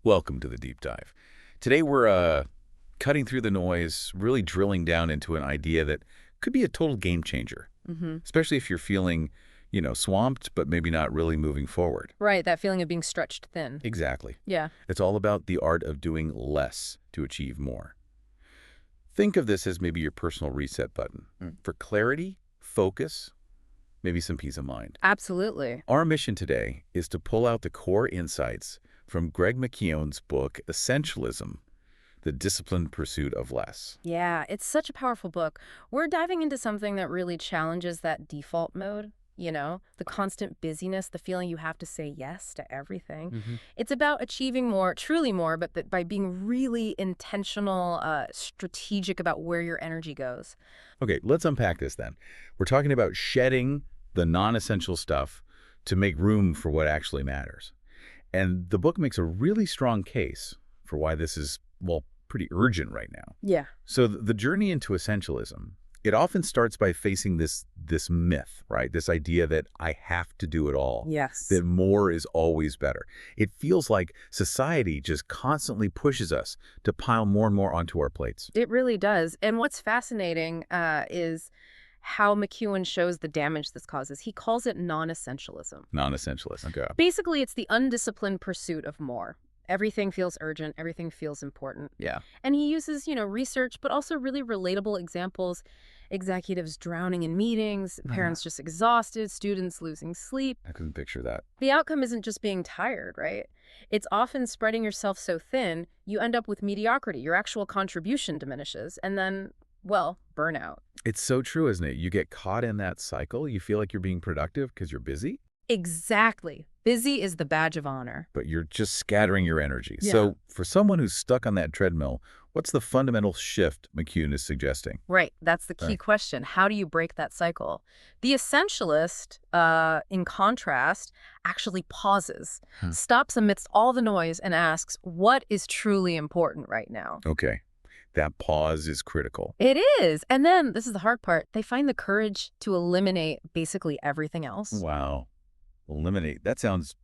Welcome to the deep dive. Today we're cutting through the noise, really drilling down into an idea that could be a total game changer, especially if you're feeling, swamped, but maybe not really moving forward. Right, that feeling of being stretched thin. Exactly. Yeah. It's all about the art of doing less to achieve more. Think of this as maybe your personal reset button for clarity, focus, maybe some peace of mind. Absolutely. Our mission today is to pull out the core insights from Greg McKeown's book, Essentialism, The Disciplined Pursuit of Less. Yeah, it's such a powerful book. We're diving into something that really challenges that default mode, the constant busyness, the feeling you have to say yes to everything. It's about achieving more, truly more, but by being really intentional, strategic about where your energy goes. Okay, let's unpack this then. We're talking about shedding the non-essential stuff to make room for what actually matters. And the book makes a really strong case for why this is, well, pretty urgent right now. Yeah. So the journey into essentialism, it often starts by facing this myth, right? This idea that I have to do it all. Yes. That more is always better. It feels like society just constantly pushes us to pile more and more onto our plates. It really does. And what's fascinating is how McKeown shows the damage this causes. He calls it non-essentialism. Non-essentialist. Okay. Basically, it's the undisciplined pursuit of more. Everything feels urgent. Everything feels important. Yeah. And he uses, research, but also really relatable examples. Executives drowning in meetings, parents just exhausted, students losing sleep. I couldn't picture that. The outcome isn't just being tired, right? It's often spreading yourself so thin, you end up with mediocrity. Your actual contribution diminishes. And then, well, burnout. It's so true, isn't it? You get caught in that cycle. You feel like you're being productive because you're busy, Exactly. Busy is the badge of honor. but you're just scattering your energy. Yeah. So for someone who's stuck on that treadmill, what's the fundamental shift McKeown is suggesting? Right. That's the key Right. question. How do you break that cycle? The essentialist, in contrast, actually pauses, stops amidst all the noise and asks, what is truly important right now? Okay. That pause is critical. It is. And then, this is the hard part, they find the courage to eliminate basically everything else. Wow. Eliminate. That sounds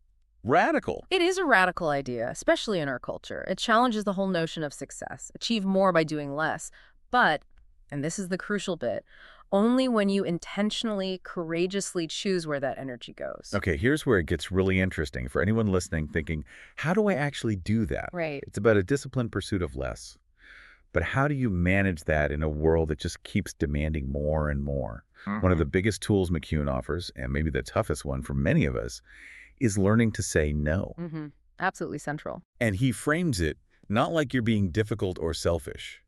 radical. It is a radical idea, especially in our culture. It challenges the whole notion of success. Achieve more by doing less. But, and this is the crucial bit, only when you intentionally, courageously choose where that energy goes. Okay, here's where it gets really interesting for anyone listening thinking, how do I actually do that? Right. It's about a disciplined pursuit of less. But how do you manage that in a world that just keeps demanding more and more? One of the biggest tools McKeown offers, and maybe the toughest one for many of us, is learning to say no. Absolutely central. And he frames it not like you're being difficult or selfish,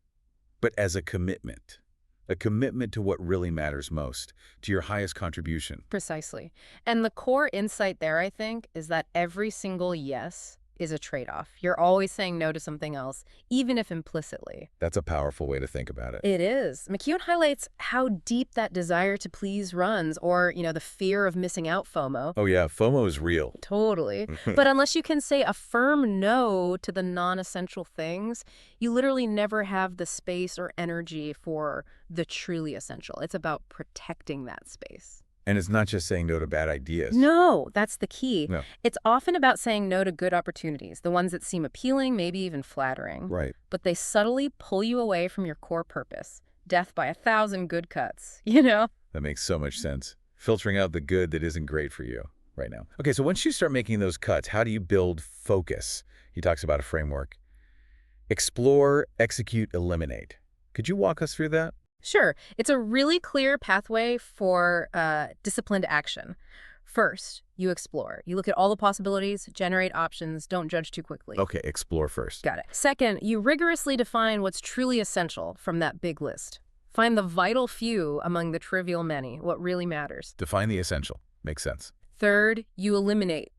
but as a commitment to what really matters most, to your highest contribution. Precisely. And the core insight there, I think, is that every single yes is a trade-off. You're always saying no to something else, even if implicitly. That's a powerful way to think about it. It is. McKeown highlights how deep that desire to please runs, or, the fear of missing out FOMO. Oh yeah, FOMO is real. Totally. But unless you can say a firm no to the non-essential things, you literally never have the space or energy for the truly essential. It's about protecting that space. And it's not just saying no to bad ideas. No, that's the key. No. It's often about saying no to good opportunities, the ones that seem appealing, maybe even flattering. Right. But they subtly pull you away from your core purpose. Death by 1,000 good cuts, That makes so much sense. Filtering out the good that isn't great for you right now. Okay, so once you start making those cuts, how do you build focus? He talks about a framework. Explore, execute, eliminate. Could you walk us through that? Sure. It's a really clear pathway for disciplined action. First, you explore. You look at all the possibilities, generate options, don't judge too quickly. Okay, explore first. Got it. Second, you rigorously define what's truly essential from that big list. Find the vital few among the trivial many, what really matters. Define the essential. Makes sense. Third, you eliminate,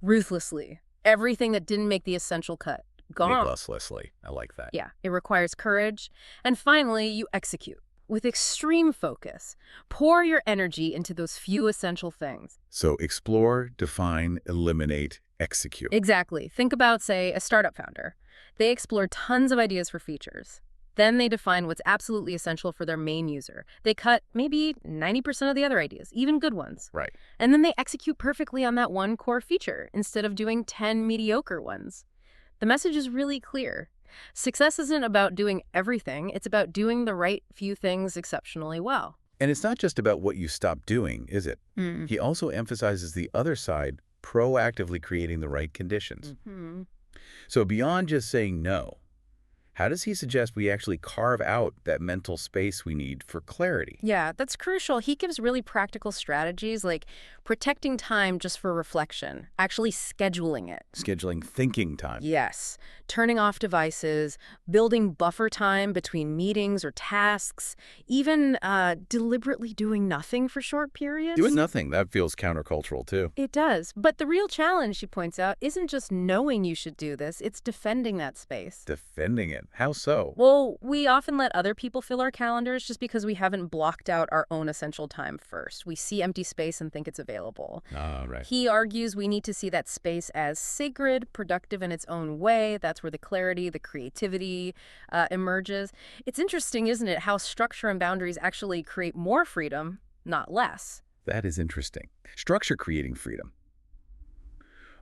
ruthlessly, everything that didn't make the essential cut. Gone. Needlessly. I like that. Yeah, it requires courage. And finally, you execute with extreme focus. Pour your energy into those few essential things. So explore, define, eliminate, execute. Exactly. Think about, say, a startup founder. They explore tons of ideas for features. Then they define what's absolutely essential for their main user. They cut maybe 90% of the other ideas, even good ones. Right. And then they execute perfectly on that one core feature instead of doing 10 mediocre ones. The message is really clear. Success isn't about doing everything. It's about doing the right few things exceptionally well. And it's not just about what you stop doing, is it? Mm. He also emphasizes the other side, proactively creating the right conditions. Mm-hmm. So beyond just saying no, how does he suggest we actually carve out that mental space we need for clarity? Yeah, that's crucial. He gives really practical strategies like protecting time just for reflection, actually scheduling it. Scheduling thinking time. Yes, turning off devices, building buffer time between meetings or tasks, even deliberately doing nothing for short periods. Doing nothing, that feels countercultural too. It does. But the real challenge, she points out, isn't just knowing you should do this, it's defending that space. Defending it. How so? Well, we often let other people fill our calendars just because we haven't blocked out our own essential time first. We see empty space and think it's available. Ah, right. He argues we need to see that space as sacred, productive in its own way. That's where the clarity, the creativity emerges. It's interesting, isn't it, how structure and boundaries actually create more freedom, not less. That is interesting. Structure creating freedom.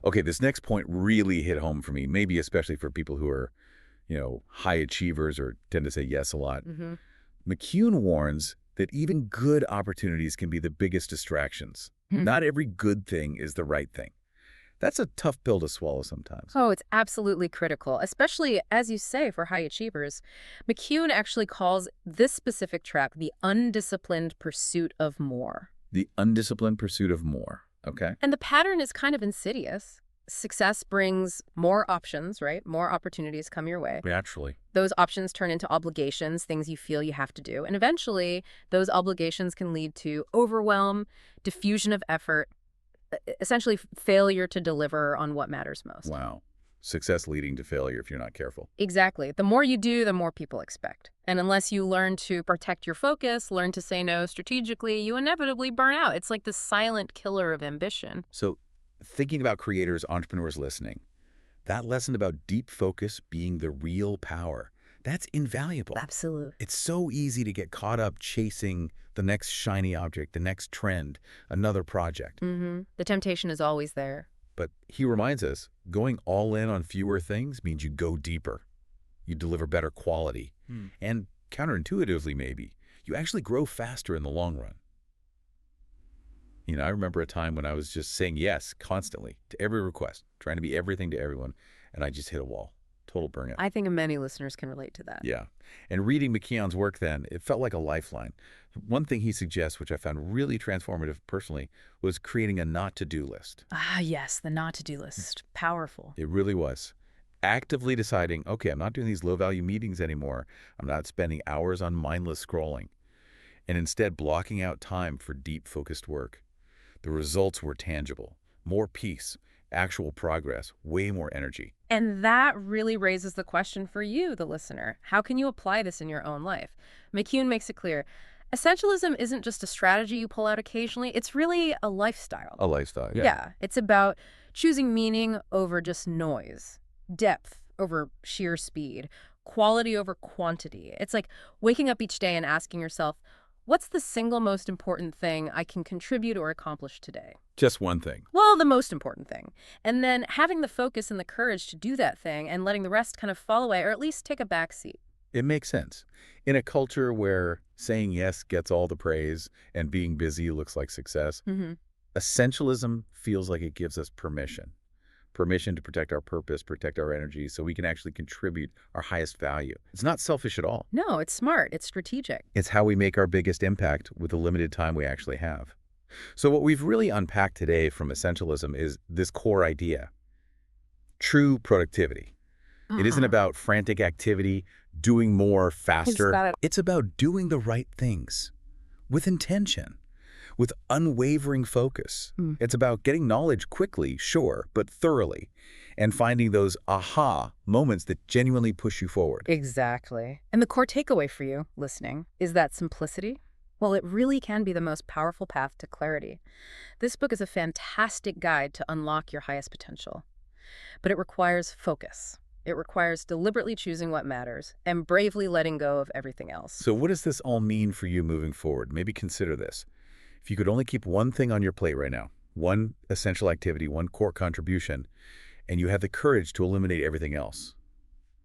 Okay, this next point really hit home for me, maybe especially for people who are, high achievers or tend to say yes a lot. Mm-hmm. McKeown warns that even good opportunities can be the biggest distractions. Not every good thing is the right thing. That's a tough pill to swallow sometimes. Oh, it's absolutely critical, especially, as you say, for high achievers. McKeown actually calls this specific trap the undisciplined pursuit of more. The undisciplined pursuit of more, okay? And the pattern is kind of insidious. Success brings more options, right? More opportunities come your way. Naturally. Those options turn into obligations, things you feel you have to do. And eventually, those obligations can lead to overwhelm, diffusion of effort, essentially failure to deliver on what matters most. Wow. Success leading to failure if you're not careful. Exactly. The more you do, the more people expect. And unless you learn to protect your focus, learn to say no strategically, you inevitably burn out. It's like the silent killer of ambition. So thinking about creators, entrepreneurs listening, that lesson about deep focus being the real power, that's invaluable. Absolutely. It's so easy to get caught up chasing the next shiny object, the next trend, another project. Mm-hmm. The temptation is always there. But he reminds us, going all in on fewer things means you go deeper. You deliver better quality. And counterintuitively, maybe, you actually grow faster in the long run. I remember a time when I was just saying yes constantly to every request, trying to be everything to everyone, and I just hit a wall. Total burnout. I think many listeners can relate to that. Yeah. And reading McKeown's work then, it felt like a lifeline. One thing he suggests, which I found really transformative personally, was creating a not-to-do list. Ah, yes, the not-to-do list. Powerful. It really was. Actively deciding, okay, I'm not doing these low-value meetings anymore. I'm not spending hours on mindless scrolling. And instead blocking out time for deep, focused work. The results were tangible. More peace, actual progress, way more energy. And that really raises the question for you, the listener. How can you apply this in your own life? McKeown makes it clear. Essentialism isn't just a strategy you pull out occasionally. It's really a lifestyle. A lifestyle, yeah. Yeah. It's about choosing meaning over just noise, depth over sheer speed, quality over quantity. It's like waking up each day and asking yourself, what's the single most important thing I can contribute or accomplish today? Just one thing. Well, the most important thing. And then having the focus and the courage to do that thing and letting the rest kind of fall away or at least take a back seat. It makes sense. In a culture where saying yes gets all the praise and being busy looks like success, essentialism feels like it gives us permission. Permission to protect our purpose, protect our energy, so we can actually contribute our highest value. It's not selfish at all. No, it's smart. It's strategic. It's how we make our biggest impact with the limited time we actually have. So what we've really unpacked today from essentialism is this core idea. True productivity. It isn't about frantic activity, doing more faster. It's about doing the right things with intention, with unwavering focus. It's about getting knowledge quickly, sure, but thoroughly, and finding those aha moments that genuinely push you forward. Exactly. And the core takeaway for you, listening, is that simplicity, well, it really can be the most powerful path to clarity. This book is a fantastic guide to unlock your highest potential. But it requires focus. It requires deliberately choosing what matters and bravely letting go of everything else. So what does this all mean for you moving forward? Maybe consider this. If you could only keep one thing on your plate right now, one essential activity, one core contribution, and you have the courage to eliminate everything else,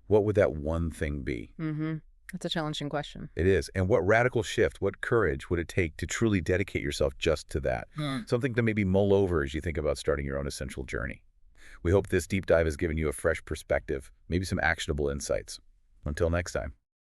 what would that one thing be? That's a challenging question. It is. And what radical shift, what courage would it take to truly dedicate yourself just to that? Something to maybe mull over as you think about starting your own essential journey. We hope this deep dive has given you a fresh perspective, maybe some actionable insights. Until next time.